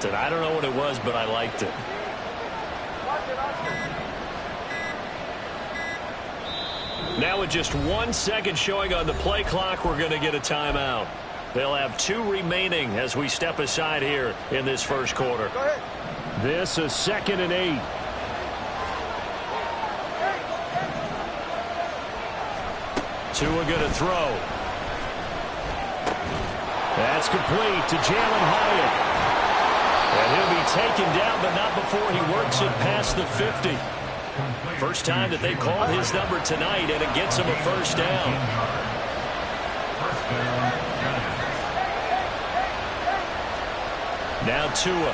I don't know what it was, but I liked it. Now with just 1 second showing on the play clock, we're going to get a timeout. They'll have 2 remaining as we step aside here in this first quarter. This is 2nd and 8. Tua going to throw. That's complete to Jalen Hyatt. And he'll be taken down, but not before he works it past the 50. First time that they called his number tonight, and it gets him a first down. Now Tua.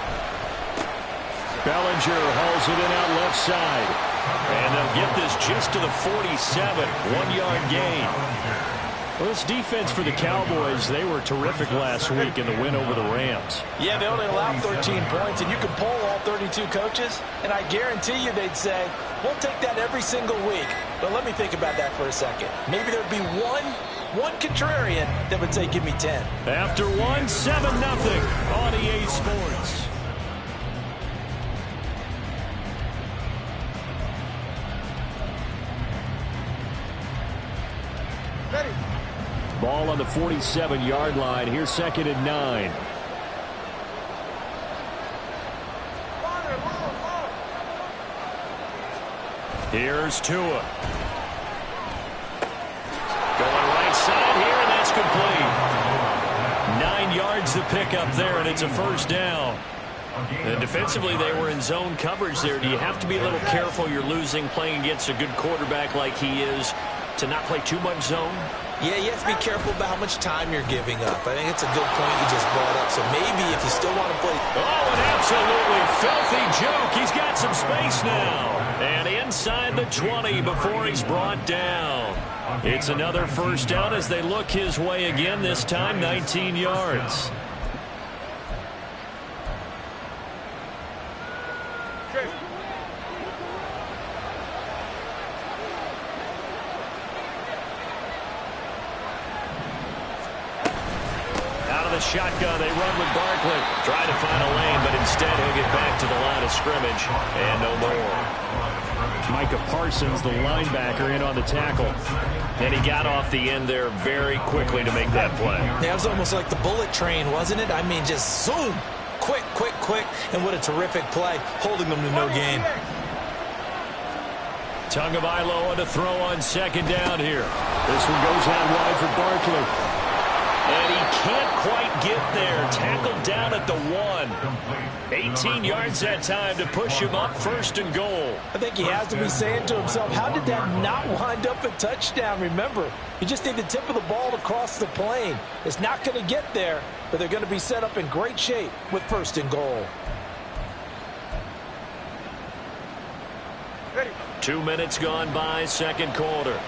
Bellinger hauls it in out left side. And they'll get this just to the 47. 1-yard gain. Well, this defense for the Cowboys, they were terrific last week in the win over the Rams. Yeah, they only allowed 13 points, and you can poll all 32 coaches, and I guarantee you they'd say, we'll take that every single week. But let me think about that for a second. Maybe there'd be one contrarian that would say, give me 10. After 1, 7-0 on EA Sports. Ball on the 47-yard line. Here's 2nd and 9. Here's Tua. Going right side here, and that's complete. 9 yards to pick up there, and it's a first down. And defensively, they were in zone coverage there. Do you have to be a little careful? You're losing playing against a good quarterback like he is to not play too much zone? Yeah, you have to be careful about how much time you're giving up. I think it's a good point you just brought up. So maybe if you still want to play... Oh, an absolutely filthy joke. He's got some space now. And inside the 20 before he's brought down. It's another first down as they look his way again, this time 19 yards. Shotgun, they run with Barkley. Try to find a lane, but instead he'll get back to the line of scrimmage. And no more. Micah Parsons, the linebacker, in on the tackle. And he got off the end there very quickly to make that play. Yeah, it was almost like the bullet train, wasn't it? I mean, just zoom. Quick, quick, quick. And what a terrific play, holding them to no gain. Tagovailoa on to throw on 2nd down here. This one goes out wide for Barkley. And he can't quite get there. Tackled down at the 1. 18 yards that time to push him up 1st and goal. I think he has to be saying to himself, how did that not wind up a touchdown? Remember, you just need the tip of the ball to cross the plane. It's not going to get there, but they're going to be set up in great shape with 1st and goal. 2 minutes gone by, 2nd quarter.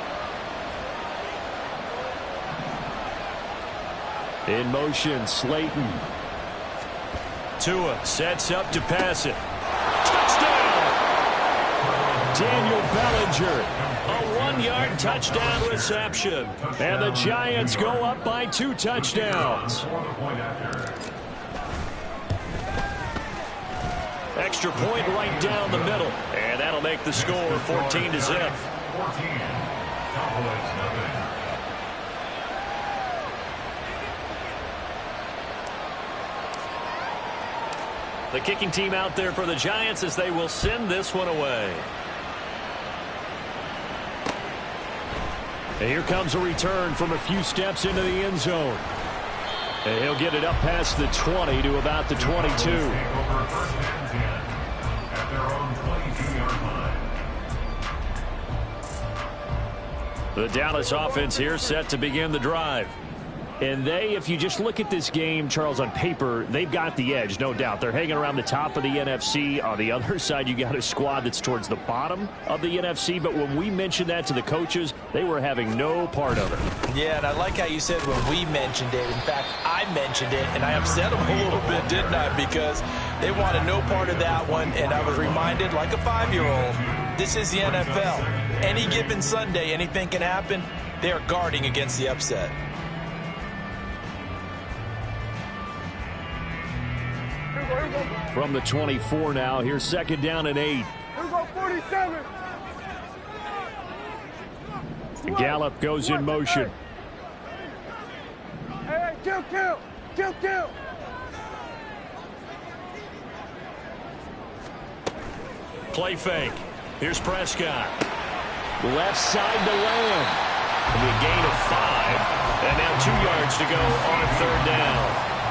In motion, Slayton. Tua sets up to pass it. Touchdown! Daniel Bellinger. A 1-yard touchdown reception. And the Giants go up by 2 touchdowns. Extra point right down the middle. And that'll make the score 14-0. The kicking team out there for the Giants as they will send this one away. And here comes a return from a few steps into the end zone. And he'll get it up past the 20 to about the 22. The Dallas offense here set to begin the drive. And they, if you just look at this game, Charles, on paper, they've got the edge, no doubt. They're hanging around the top of the NFC. On the other side, you got a squad that's towards the bottom of the NFC. But when we mentioned that to the coaches, they were having no part of it. Yeah, and I like how you said when we mentioned it. In fact, I mentioned it, and I upset them a little bit, didn't I? Because they wanted no part of that one, and I was reminded, like a 5-year-old, this is the NFL. Any given Sunday, anything can happen. They are guarding against the upset. Where from the 24 now. Here's second down and 8. Here we go, 47. Gallup goes in motion. Hey, kill. Play fake. Here's Prescott. Left side to Lamb. A gain of 5. And now 2 yards to go on third down.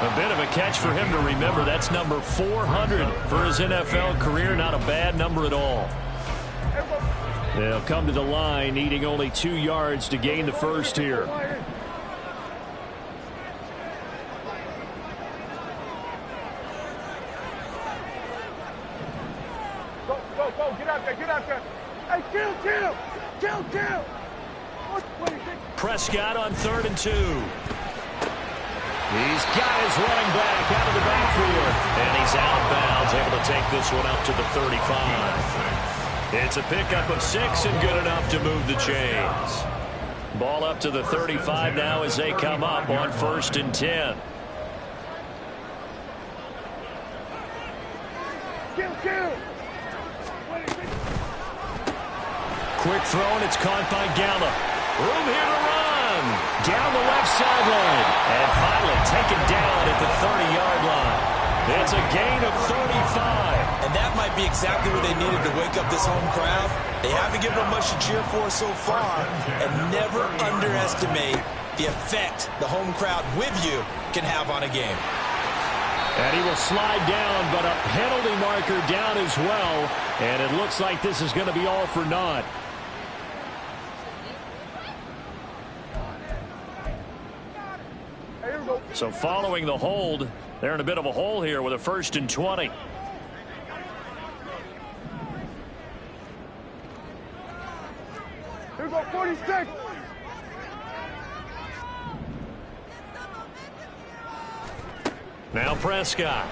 A bit of a catch for him to remember. That's number 400 for his NFL career. Not a bad number at all. They'll come to the line, needing only 2 yards to gain the first here. Go. Get out there. Hey, kill. Prescott on 3rd and 2. He's got his running back out of the backfield. And he's out of bounds, able to take this one up to the 35. It's a pickup of 6 and good enough to move the chains. Ball up to the 35 now as they come up on 1st and 10. Kill. Quick throw, and it's caught by Gallup. Room here to run. Down the left sideline. And finally taken down at the 30-yard line. It's a gain of 35. And that might be exactly what they needed to wake up this home crowd. They haven't given them much to cheer for so far. And never underestimate the effect the home crowd with you can have on a game. And he will slide down, but a penalty marker down as well. And it looks like this is going to be all for naught. So following the hold, they're in a bit of a hole here with a 1st and 20. Here we go, 46. Now Prescott.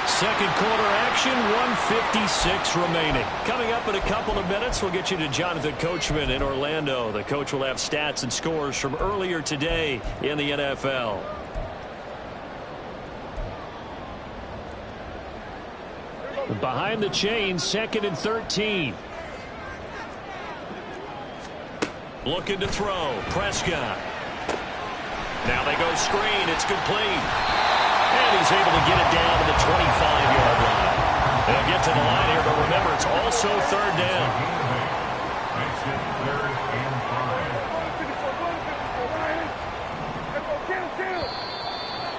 Second quarter action, 1:56 remaining. Coming up in a couple of minutes, we'll get you to Jonathan Coachman in Orlando. The coach will have stats and scores from earlier today in the NFL. Behind the chains, 2nd and 13. Looking to throw. Prescott. Now they go screen. It's complete. And he's able to get it down to the 25-yard line. They'll get to the line here, but remember, it's also 3rd down.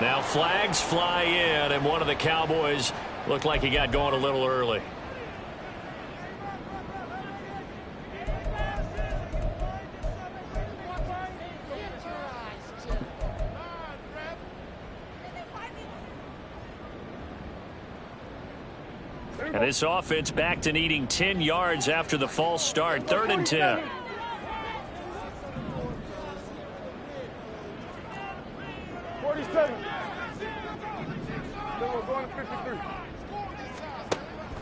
Now flags fly in, and one of the Cowboys looked like he got going a little early. And this offense back to needing 10 yards after the false start. 3rd and 10.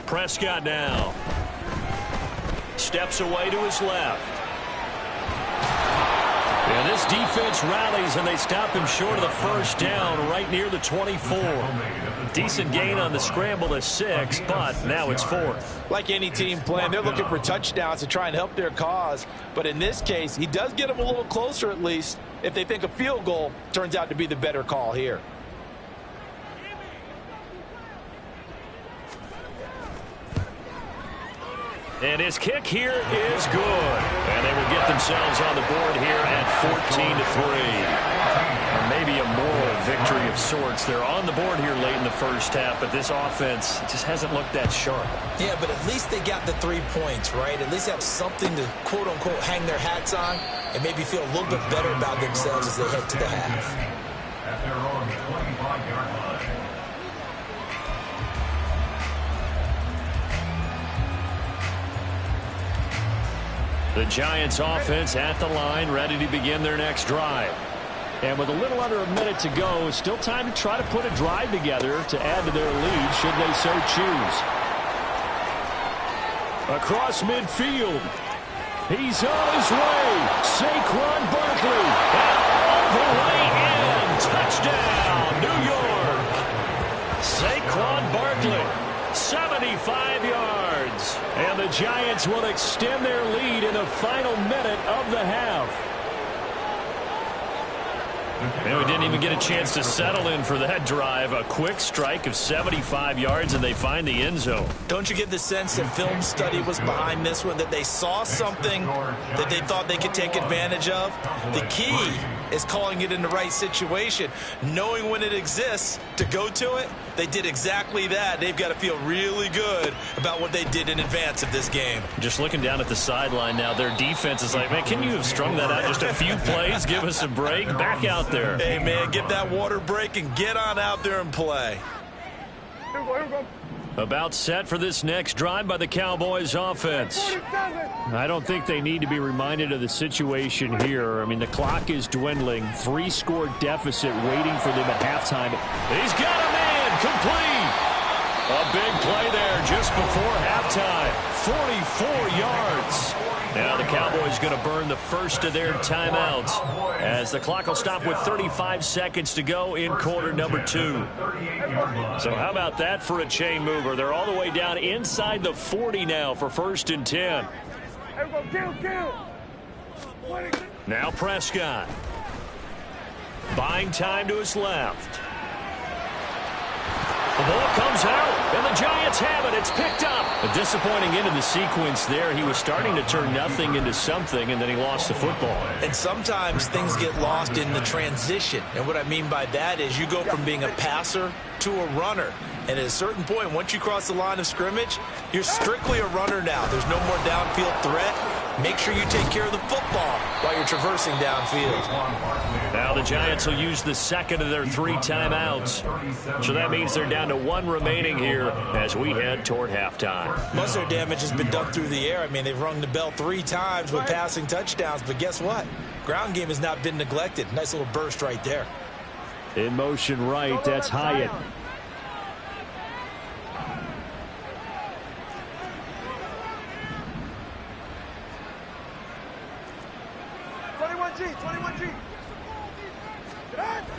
Prescott now. Steps away to his left. And this defense rallies, and they stop him short of the 1st down right near the 24. Decent gain on the scramble to 6, but now it's 4th. Like any team playing, they're looking for touchdowns to try and help their cause. But in this case, he does get them a little closer at least if they think a field goal turns out to be the better call here. And his kick here is good. And they will get themselves on the board here at 14-3. Or maybe a moral victory of sorts. They're on the board here late in the first half, but this offense just hasn't looked that sharp. Yeah, but at least they got the 3 points, right? At least have something to, quote-unquote, hang their hats on and maybe feel a little bit better about themselves as they head to the half. At their own 25-yard line. The Giants offense at the line, ready to begin their next drive. And with a little under a minute to go, still time to try to put a drive together to add to their lead should they so choose. Across midfield. He's on his way. Saquon Barkley. And all the way in. Touchdown, New York. Saquon Barkley, 75 yards. And the Giants will extend their lead in the final minute of the half. And we didn't even get a chance to settle in for that drive. A quick strike of 75 yards, and they find the end zone. Don't you get the sense that film study was behind this one, that they saw something that they thought they could take advantage of? The key is calling it in the right situation, knowing when it exists to go to it. They did exactly that. They've got to feel really good about what they did in advance of this game. Just looking down at the sideline now, their defense is like, man, can you have strung that out just a few plays? Give us a break. Back out there. Hey, man, get that water break and get on out there and play. Here we go, here we go. About set for this next drive by the Cowboys offense. I don't think they need to be reminded of the situation here. I mean, the clock is dwindling. 3-score deficit waiting for them at halftime. He's got a man complete. A big play there just before halftime. 44 yards. Now the Cowboys going to burn the first of their timeouts as the clock will stop with 35 seconds to go in quarter number 2. So how about that for a chain mover? They're all the way down inside the 40 now for 1st and 10. Now Prescott. Buying time to his left. The ball comes out, and the Giants have it. It's picked up. A disappointing end of the sequence there. He was starting to turn nothing into something, and then he lost the football. And sometimes things get lost in the transition. And what I mean by that is you go from being a passer to a runner. And at a certain point, once you cross the line of scrimmage, you're strictly a runner now. There's no more downfield threat. Make sure you take care of the football while you're traversing downfield. Now the Giants will use the second of their 3 timeouts. So that means they're down to 1 remaining here as we head toward halftime. Most of their damage has been done through the air. I mean, they've rung the bell 3 times with passing touchdowns. But guess what? Ground game has not been neglected. Nice little burst right there. In motion right, that's Hyatt.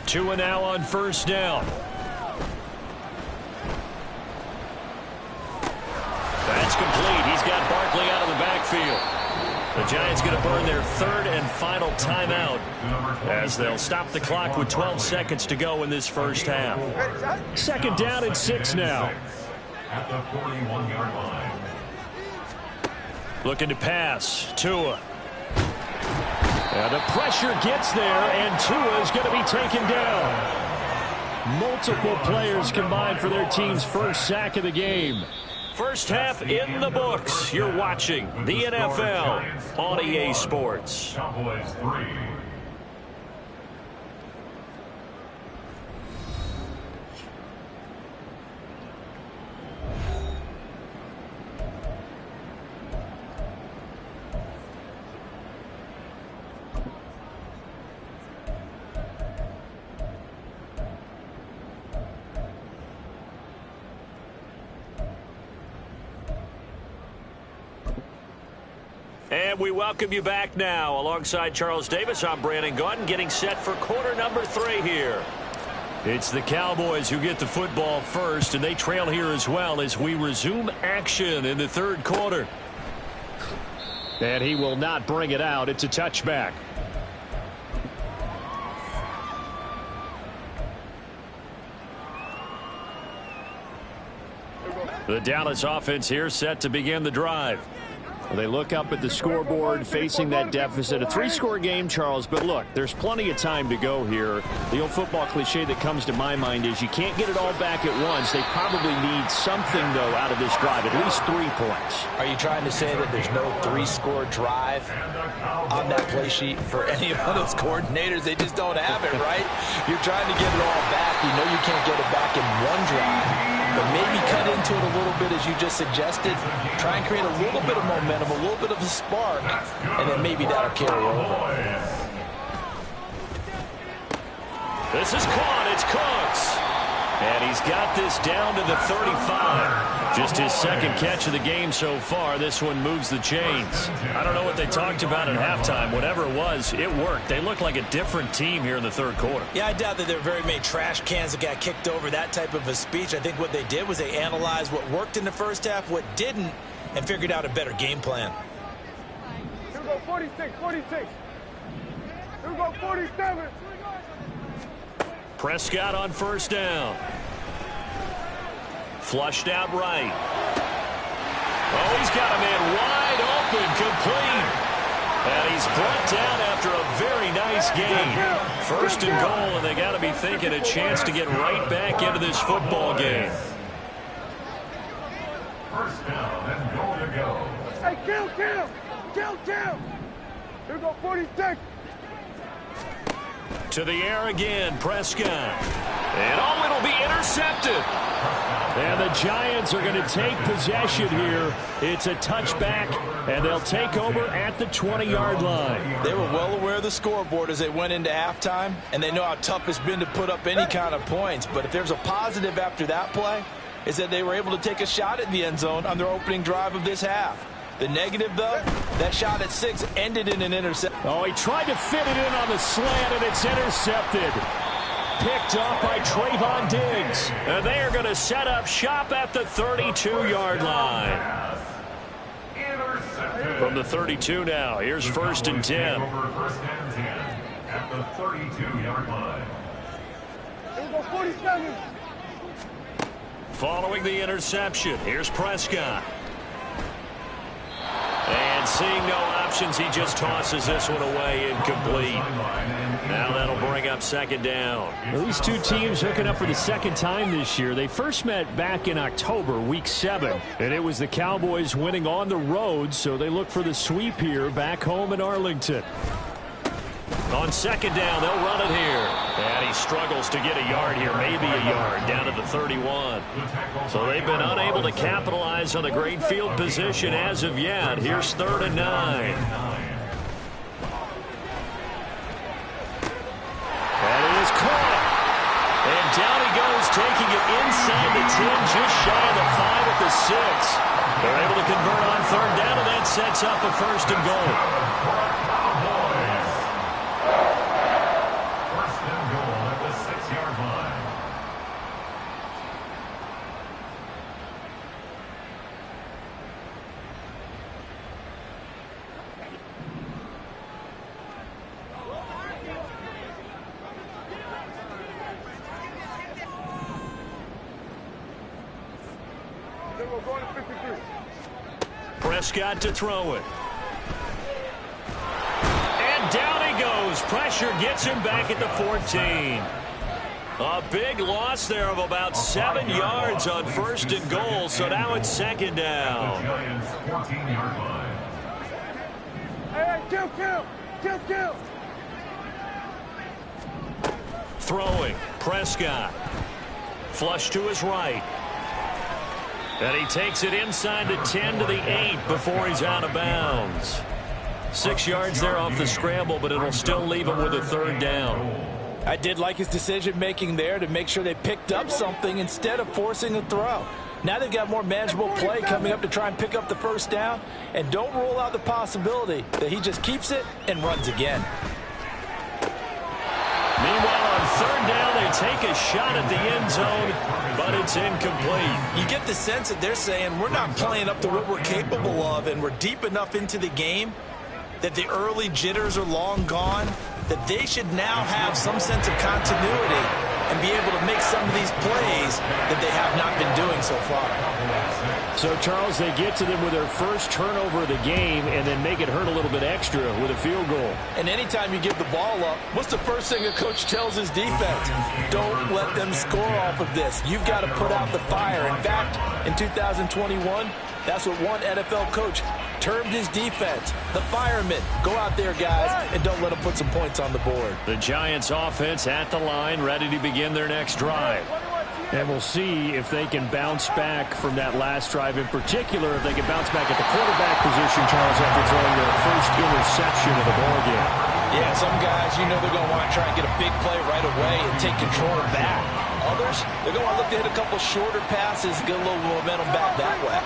Two and now on first down. That's complete. He's got Barkley out of the backfield. The Giants going to burn their 3rd and final timeout as they'll stop the clock with 12 seconds to go in this first half. 2nd down and 6 now. At the 41-yard line. Looking to pass. Tua. And the pressure gets there, and Tua is going to be taken down. Multiple players combined for their team's first sack of the game. First half in the books. You're watching the NFL on EA Sports. Cowboys 3. And we welcome you back now. Alongside Charles Davis, I'm Brandon Gaudin, getting set for quarter number 3 here. It's the Cowboys who get the football first, and they trail here as well as we resume action in the 3rd quarter. And he will not bring it out. It's a touchback. The Dallas offense here set to begin the drive. They look up at the scoreboard facing that deficit. A 3-score game, Charles, but look, there's plenty of time to go here. The old football cliche that comes to my mind is you can't get it all back at once. They probably need something, though, out of this drive, at least 3 points. Are you trying to say that there's no 3-score drive on that play sheet for any of those coordinators? They just don't have it, right? You're trying to get it all back. You know you can't get it back in 1 drive. But maybe cut into it a little bit, as you just suggested. Try and create a little bit of momentum, a little bit of a spark, and then maybe that'll carry over. This is caught. It's Cooks. And he's got this down to the 35. Just his second catch of the game so far. This one moves the chains. I don't know what they talked about at halftime. Whatever it was, it worked. They look like a different team here in the third quarter. Yeah, I doubt that there were very many trash cans that got kicked over, that type of a speech. I think what they did was they analyzed what worked in the first half, what didn't, and figured out a better game plan. Here we go, 46, 46. Here we go, 47. Prescott on first down. Flushed out right. Oh, he's got a man wide open, complete. And he's brought down after a very nice gain. First and goal, and they got to be thinking a chance to get right back into this football game. First down and goal to go. Hey, kill. Here we go, 46. To the air again, Prescott. And oh, it'll be intercepted. And the Giants are going to take possession here. It's a touchback, and they'll take over at the 20-yard line. They were well aware of the scoreboard as they went into halftime, and they know how tough it's been to put up any kind of points. But if there's a positive after that play, is that they were able to take a shot at the end zone on their opening drive of this half. The negative, though, that shot at 6 ended in an interception. Oh, he tried to fit it in on the slant, and it's intercepted. Picked up by Trayvon Diggs. And they are going to set up shop at the 32-yard line. From the 32 now, here's first and 10. First and 10 at the 32-yard line. Here we go, 47. Following the interception, here's Prescott. And seeing no options, he just tosses this one away, incomplete. Now that'll bring up second down. Well, these two teams hooking up for the second time this year. They first met back in October, week 7. And it was the Cowboys winning on the road, so they look for the sweep here back home in Arlington. On second down, they'll run it here. And he struggles to get a yard here, maybe a yard, down to the 31. So they've been unable to capitalize on the great field position as of yet. Here's 3rd and 9. And it is caught. And down he goes, taking it inside the 10, just shy of the 5 at the 6. They're able to convert on 3rd down, and that sets up a first and goal. Prescott to throw it. And down he goes. Pressure gets him back at the 14. A big loss there of about 7 yards on first and goal, so now it's second down. The Giants' 14-yard line. Hey, kill. Throwing, Prescott. Flush to his right. And he takes it inside the 10 to the 8 before he's out of bounds. 6 yards there off the scramble, but it'll still leave him with a 3rd down. I did like his decision-making there to make sure they picked up something instead of forcing a throw. Now they've got more manageable play coming up to try and pick up the first down, and don't rule out the possibility that he just keeps it and runs again. Meanwhile, on 3rd down, they take a shot at the end zone, but it's incomplete. You get the sense that they're saying we're not playing up to what we're capable of, and we're deep enough into the game that the early jitters are long gone, that they should now have some sense of continuity and be able to make some of these plays that they have not been doing so far. So, Charles, they get to them with their first turnover of the game and then make it hurt a little bit extra with a field goal. And anytime you give the ball up, what's the first thing a coach tells his defense? Don't let them score off of this. You've got to put out the fire. In fact, in 2021, that's what one NFL coach termed his defense, the firemen. Go out there, guys, and don't let them put some points on the board. The Giants offense at the line, ready to begin their next drive. And we'll see if they can bounce back from that last drive, in particular, if they can bounce back at the quarterback position, Charles, after throwing their first interception of the ballgame. Yeah, some guys, you know they're going to want to try and get a big play right away and take control back. Others, rush, they're going to look to hit a couple shorter passes, get a little momentum back that way.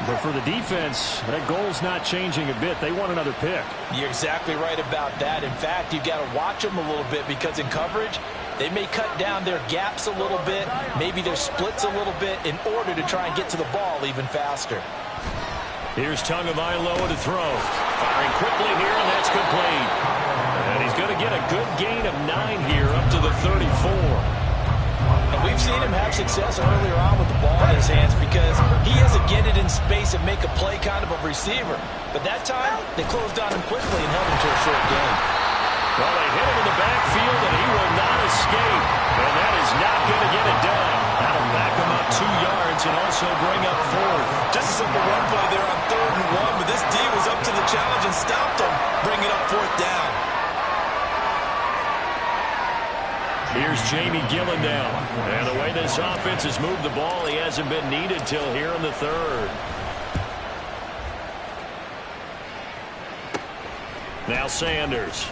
But for the defense, that goal's not changing a bit. They want another pick. You're exactly right about that. In fact, you've got to watch them a little bit because in coverage, they may cut down their gaps a little bit, maybe their splits a little bit in order to try and get to the ball even faster. Here's Tagovailoa to throw. Firing quickly here, and that's complete. And he's going to get a good gain of 9 here up to the 34. And we've seen him have success earlier on with the ball in his hands because he has to get it in space and make a play kind of a receiver. But that time, they closed on him quickly and held him to a short gain. Well, they hit him in the backfield, and he will not escape. And that is not going to get it done. That'll back him up 2 yards and also bring up 4. Just a simple run play there on 3rd and 1, but this D was up to the challenge and stopped him, bringing up 4th down. Here's Jamie Gillen down. And the way this offense has moved the ball, he hasn't been needed till here in the 3rd. Now Sanders.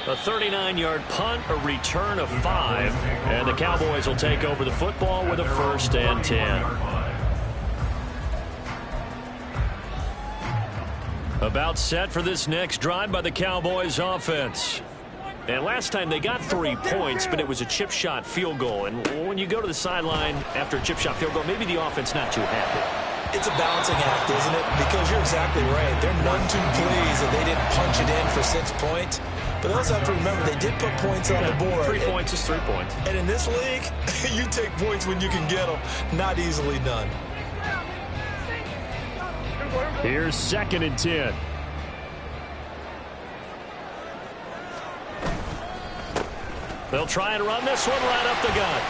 A 39-yard punt, a return of 5. And the Cowboys will take over the football with a 1st and 10. About set for this next drive by the Cowboys offense. And last time they got 3 points, but it was a chip shot field goal. And when you go to the sideline after a chip shot field goal, maybe the offense not too happy. It's a balancing act, isn't it? Because you're exactly right. They're none too pleased that they didn't punch it in for 6 points. But they also have to remember they did put points on the board. 3 points is 3 points. And in this league, you take points when you can get them. Not easily done. Here's 2nd and 10. They'll try and run this one right up the gut.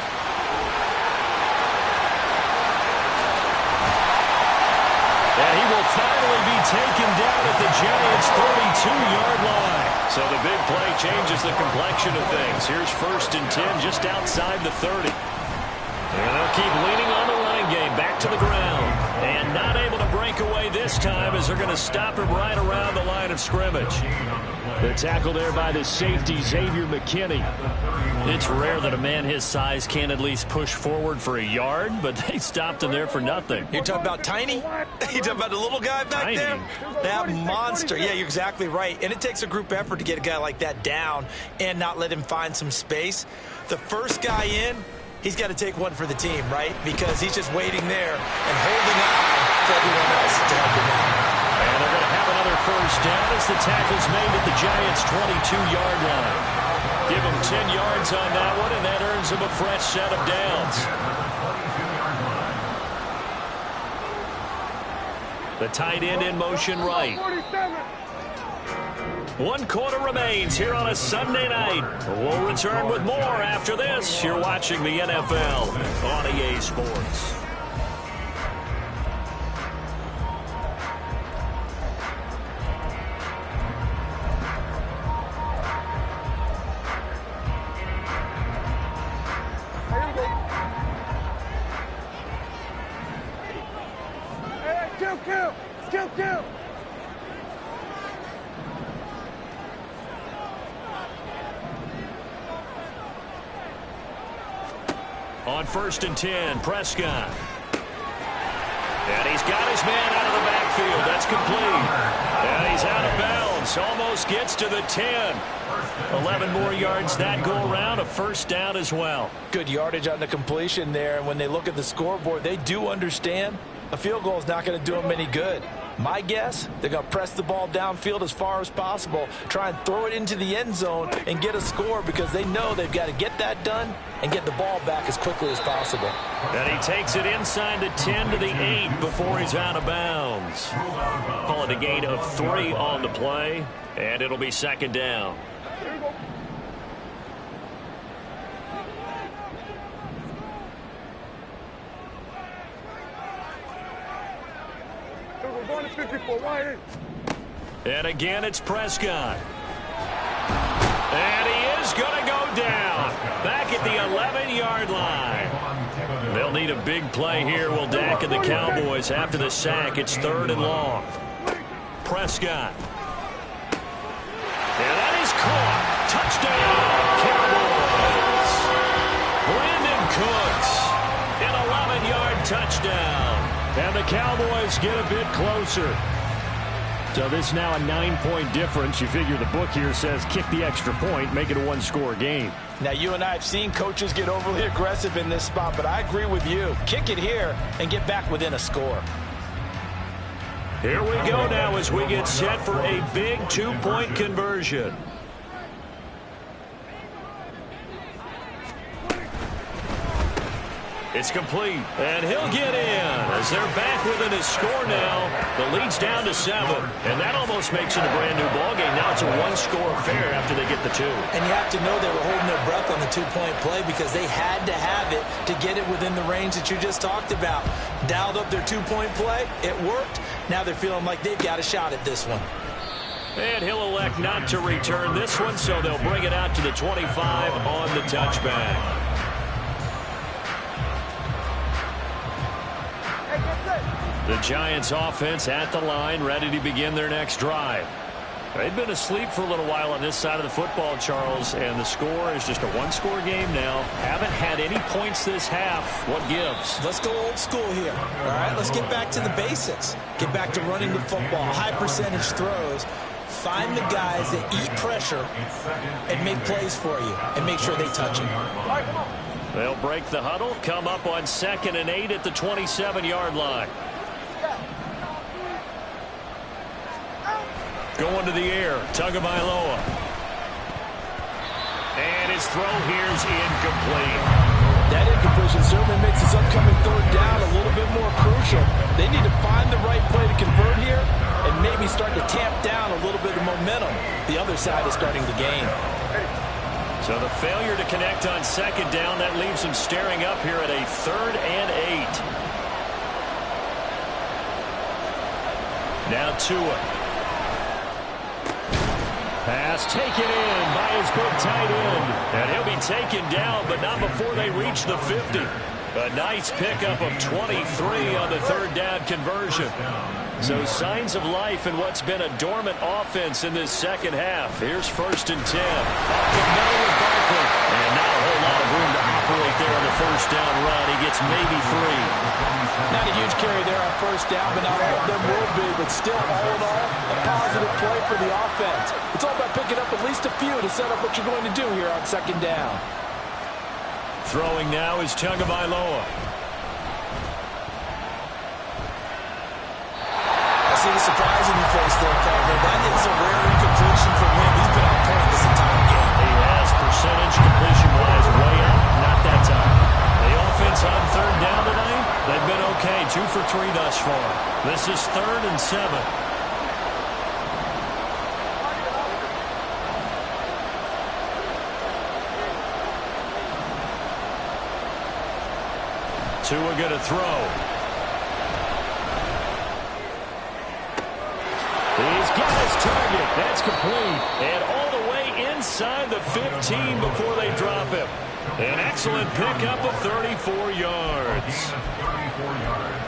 And he will finally be taken down at the Giants' 32-yard line. So the big play changes the complexion of things. Here's 1st and 10 just outside the 30. And they'll keep leaning on the running game back to the ground. And not able to break away this time as they're going to stop him right around the line of scrimmage. The tackle there by the safety, Xavier McKinney. It's rare that a man his size can at least push forward for a yard, but they stopped him there for nothing. You're talking about Tiny? You're talking about the little guy back there? That monster. Yeah, you're exactly right. And it takes a group effort to get a guy like that down and not let him find some space. The first guy in, he's got to take one for the team, right? Because he's just waiting there and holding on for everyone else to help him out. And they're going to have another 1st down as the tackle's made at the Giants' 22-yard line. Give him 10 yards on that one, and that earns him a fresh set of downs. The tight end in motion right. 1 quarter remains here on a Sunday night. We'll return with more after this. You're watching the NFL on EA Sports. Kill. On 1st and 10, Prescott. And he's got his man out of the backfield. That's complete. And he's out of bounds. Almost gets to the 10. 11 more yards that go around. A 1st down as well. Good yardage on the completion there. And when they look at the scoreboard, they do understand a field goal is not going to do them any good. My guess, they're going to press the ball downfield as far as possible, try and throw it into the end zone and get a score because they know they've got to get that done and get the ball back as quickly as possible. And he takes it inside the 10 to the 8 before he's out of bounds. Call it a gain of 3 on the play, and it'll be 2nd down. And again, it's Prescott. And he is going to go down. Back at the 11-yard line. They'll need a big play here, will Dak and the Cowboys after the sack. It's 3rd and long. Prescott. And that is caught. Touchdown, Cowboys. Brandon Cooks. An 11-yard touchdown. And the Cowboys get a bit closer. So this is now a 9-point difference. You figure the book here says kick the extra point, make it a one-score game. Now, you and I have seen coaches get overly aggressive in this spot, but I agree with you. Kick it here and get back within a score. Here we go now as we get set for a big 2-point conversion. It's complete, and he'll get in as they're back within his score now. The lead's down to 7, and that almost makes it a brand-new ballgame. Now it's a one-score affair after they get the 2. And you have to know they were holding their breath on the 2-point play because they had to have it to get it within the range that you just talked about. Dialed up their 2-point play. It worked. Now they're feeling like they've got a shot at this one. And he'll elect not to return this one, so they'll bring it out to the 25 on the touchback. The Giants offense at the line, ready to begin their next drive. They've been asleep for a little while on this side of the football, Charles, and the score is just a one-score game now. Haven't had any points this half. What gives? Let's go old school here. All right, let's get back to the basics. Get back to running the football, high percentage throws. Find the guys that eat pressure and make plays for you and make sure they touch it. They'll break the huddle, come up on 2nd and 8 at the 27-yard line. Going to the air, Tagovailoa. And his throw here's incomplete. That incompletion certainly makes this upcoming 3rd down a little bit more crucial. They need to find the right play to convert here and maybe start to tamp down a little bit of momentum. The other side is starting to gain. So the failure to connect on 2nd down, that leaves them staring up here at a 3rd and 8. Now Tua. Pass taken in by his big tight end. And he'll be taken down, but not before they reach the 50. A nice pickup of 23 on the 3rd down conversion. So signs of life in what's been a dormant offense in this second half. Here's 1st and 10. Up the middle with Barkley. And not a whole lot of room to operate there on the 1st down run. He gets maybe 3. Not a huge carry there on 1st down, but not all of them will be. But still, all in all, a positive play for the offense. It's all about picking up at least a few to set up what you're going to do here on 2nd down. Throwing now is Tagovailoa. I see the surprise in your face there, Carter. That is a rare incompletion from him. He's been on point this entire game. He has percentage completion-wise way up. Not that time. The offense on 3rd down tonight, they've been okay. 2 for 3 thus far. This is 3rd and 7. Tua going to throw. He's got his target. That's complete. And all the way inside the 15 before they drop him. An excellent pickup of 34 yards. 34 yards.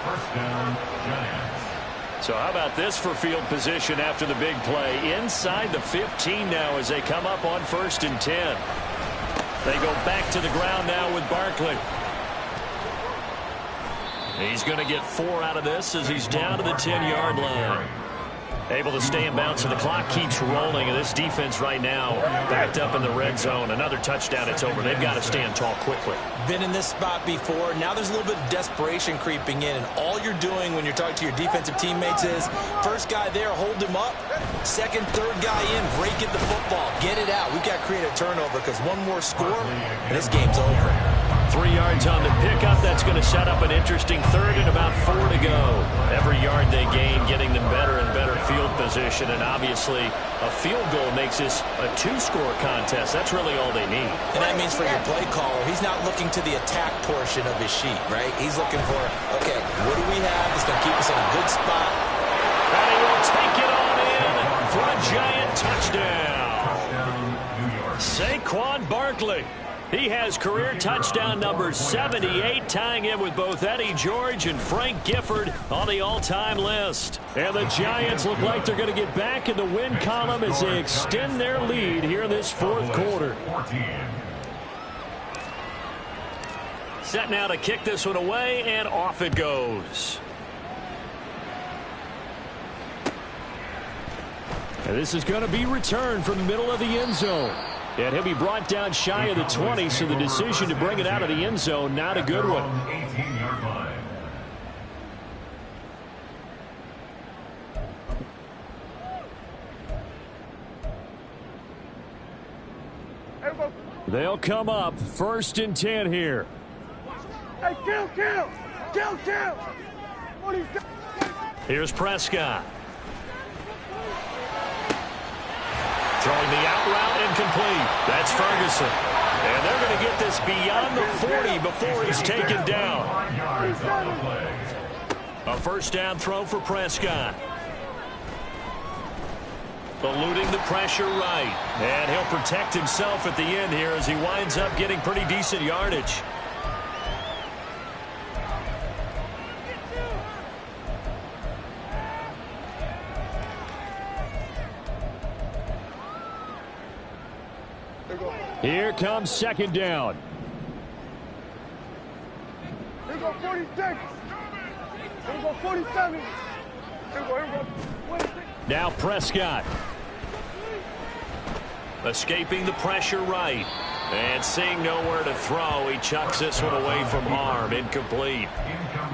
1st down, Giants. So how about this for field position after the big play? Inside the 15 now as they come up on 1st and 10. They go back to the ground now with Barkley. He's going to get 4 out of this as he's down to the 10-yard line. Able to stay in bounds, so the clock keeps rolling, and this defense right now backed up in the red zone. Another touchdown, it's over. They've got to stand tall quickly. Been in this spot before. Now there's a little bit of desperation creeping in, and all you're doing when you're talking to your defensive teammates is, first guy there, hold him up. 2nd, 3rd guy in, break it the football. Get it out. We've got to create a turnover because one more score, and this game's over. 3 yards on the pickup. That's going to set up an interesting 3rd and about 4 to go. Every yard they gain, getting them better and better field position. And obviously, a field goal makes this a 2-score contest. That's really all they need. And that means for your play caller, he's not looking to the attack portion of his sheet, right? He's looking for, okay, what do we have that's going to keep us in a good spot? And he will take it on in for a Giant touchdown. Saquon Barkley. He has career touchdown number 78, tying him with both Eddie George and Frank Gifford on the all-time list. And the Giants look like they're going to get back in the win column as they extend their lead here in this 4th quarter. set now to kick this one away, and off it goes. And this is going to be returned from the middle of the end zone. And he'll be brought down shy of the 20, so the decision to bring it out of the end zone, not a good one. 18-yard line. They'll come up 1st and 10 here. Hey, kill! 47. Here's Prescott. Throwing the out route incomplete. That's Ferguson. And they're going to get this beyond the 40 before he's taken down. A first down throw for Prescott. Eluding the pressure right. And he'll protect himself at the end here as he winds up getting pretty decent yardage. Here comes 2nd down. Here go 46. Here go 47. Here go 26. Now Prescott. Escaping the pressure right. And seeing nowhere to throw, he chucks this one away from harm. Incomplete.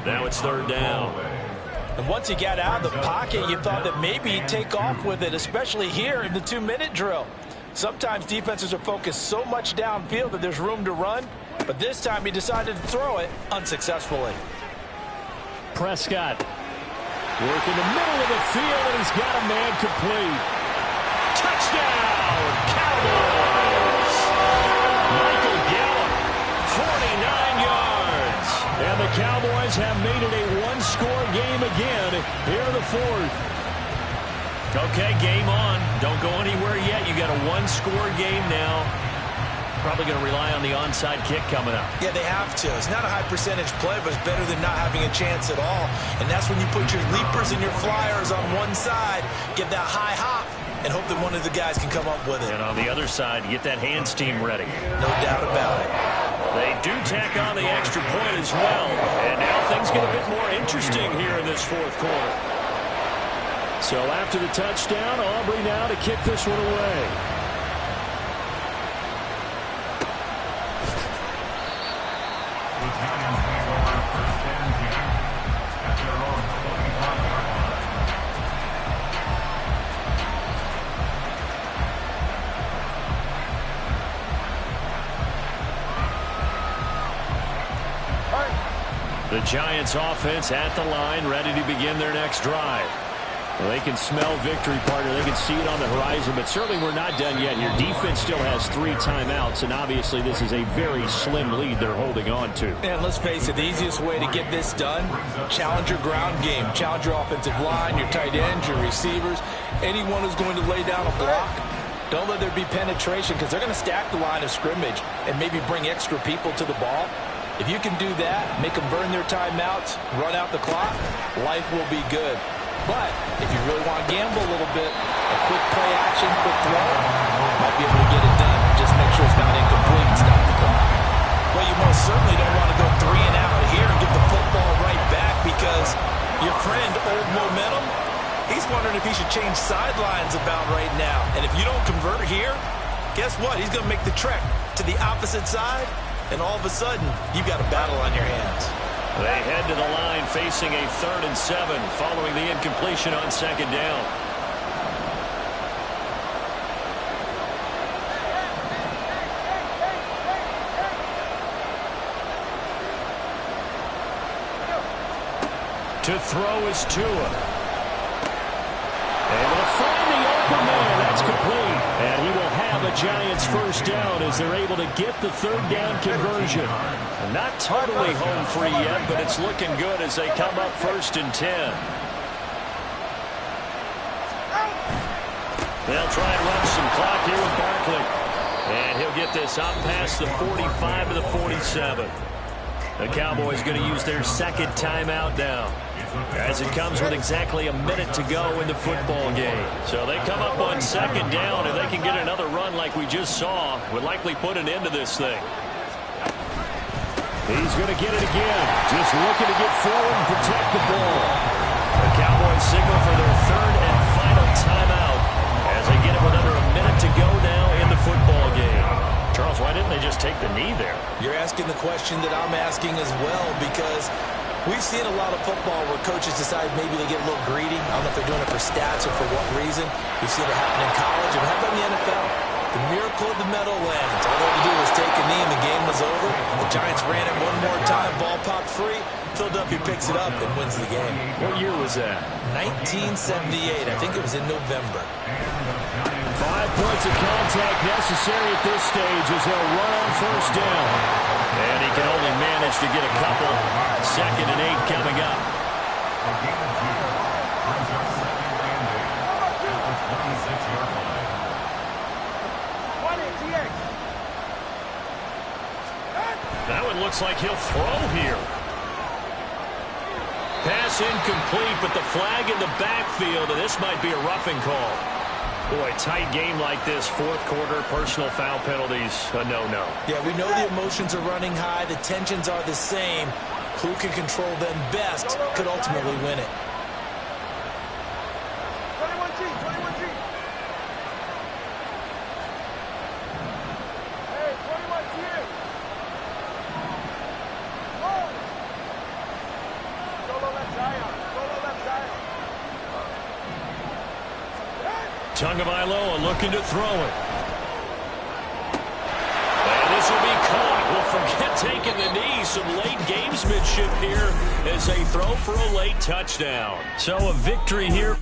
Now it's 3rd down. And once he got out of the pocket, you thought that maybe he'd take off with it, especially here in the 2-minute drill. Sometimes defenses are focused so much downfield that there's room to run, but this time he decided to throw it unsuccessfully. Prescott working the middle of the field, and he's got a man complete. Touchdown, Cowboys! Michael Gallup, 49 yards. And the Cowboys have made it a one-score game again here in the 4th. Okay, game on. Don't go anywhere yet. You got a one-score game now. Probably going to rely on the onside kick coming up. Yeah, they have to. It's not a high percentage play, but it's better than not having a chance at all. And that's when you put your leapers and your flyers on one side, get that high hop, and hope that one of the guys can come up with it. And on the other side, get that hands team ready. No doubt about it. They do tack on the extra point as well. And now things get a bit more interesting here in this 4th quarter. So after the touchdown, Aubrey now to kick this one away. The Giants take over 1st and 10 at their own 25-yard line. The Giants offense at the line, ready to begin their next drive. Well, they can smell victory, partner. They can see it on the horizon, but certainly we're not done yet here. Defense still has 3 timeouts, and obviously this is a very slim lead they're holding on to. And let's face it, the easiest way to get this done, challenge your ground game. Challenge your offensive line, your tight ends, your receivers, anyone who's going to lay down a block. Don't let there be penetration because they're going to stack the line of scrimmage and maybe bring extra people to the ball. If you can do that, make them burn their timeouts, run out the clock, life will be good. But if you really want to gamble a little bit, a quick play action, quick throw, might be able to get it done. Just make sure it's not incomplete and stop the clock. Well, you most certainly don't want to go 3 and out here and get the football right back because your friend, Old Momentum, he's wondering if he should change sidelines about right now. And if you don't convert here, guess what? He's going to make the trek to the opposite side, and all of a sudden, you've got a battle on your hands. They head to the line facing a 3rd and 7 following the incompletion on 2nd down. To throw is Tua. Able to find the open man. That's complete. And he will have a Giants first down as they're able to get the 3rd down conversion. Not totally home free yet, but it's looking good as they come up 1st and 10. They'll try and run some clock here with Barkley. And he'll get this up past the 45 to the 47. The Cowboys going to use their 2nd timeout now, as it comes with exactly a minute to go in the football game. So they come up on 2nd down, and they can get another run like we just saw, would likely put an end to this thing. He's going to get it again. Just looking to get forward and protect the ball. The Cowboys signal for their third and final timeout as they get it with under a minute to go now in the football game. Charles, why didn't they just take the knee there? You're asking the question that I'm asking as well, because we've seen a lot of football where coaches decide maybe they get a little greedy. I don't know if they're doing it for stats or for what reason. We've seen it happen in college. And how about in the NFL? The miracle of the Meadowlands. All they had to do was take a knee and the game was over. The Giants ran it one more time. Ball popped free. Philadelphia picks it up and wins the game. What year was that? 1978. I think it was in November. 5 points of contact necessary at this stage as they'll run on first down. And he can only manage to get a couple. 2nd and 8 coming up. A gain of 2 brings up 2nd and 8 at the 26-yard line. That one looks like he'll throw here. Pass incomplete, but the flag in the backfield, and this might be a roughing call. Boy, tight game like this, fourth quarter, personal foul penalties, a no-no. Yeah, we know the emotions are running high. The tensions are the same. Who can control them best could ultimately win it. 21G, 21G. Hey, 21G. Solo left Zion. Solo left Zion. Tagovailoa looking to throw it. And this will be caught. Well, forget taking the knee. Some late gamesmanship here as they throw for a late touchdown. So a victory here.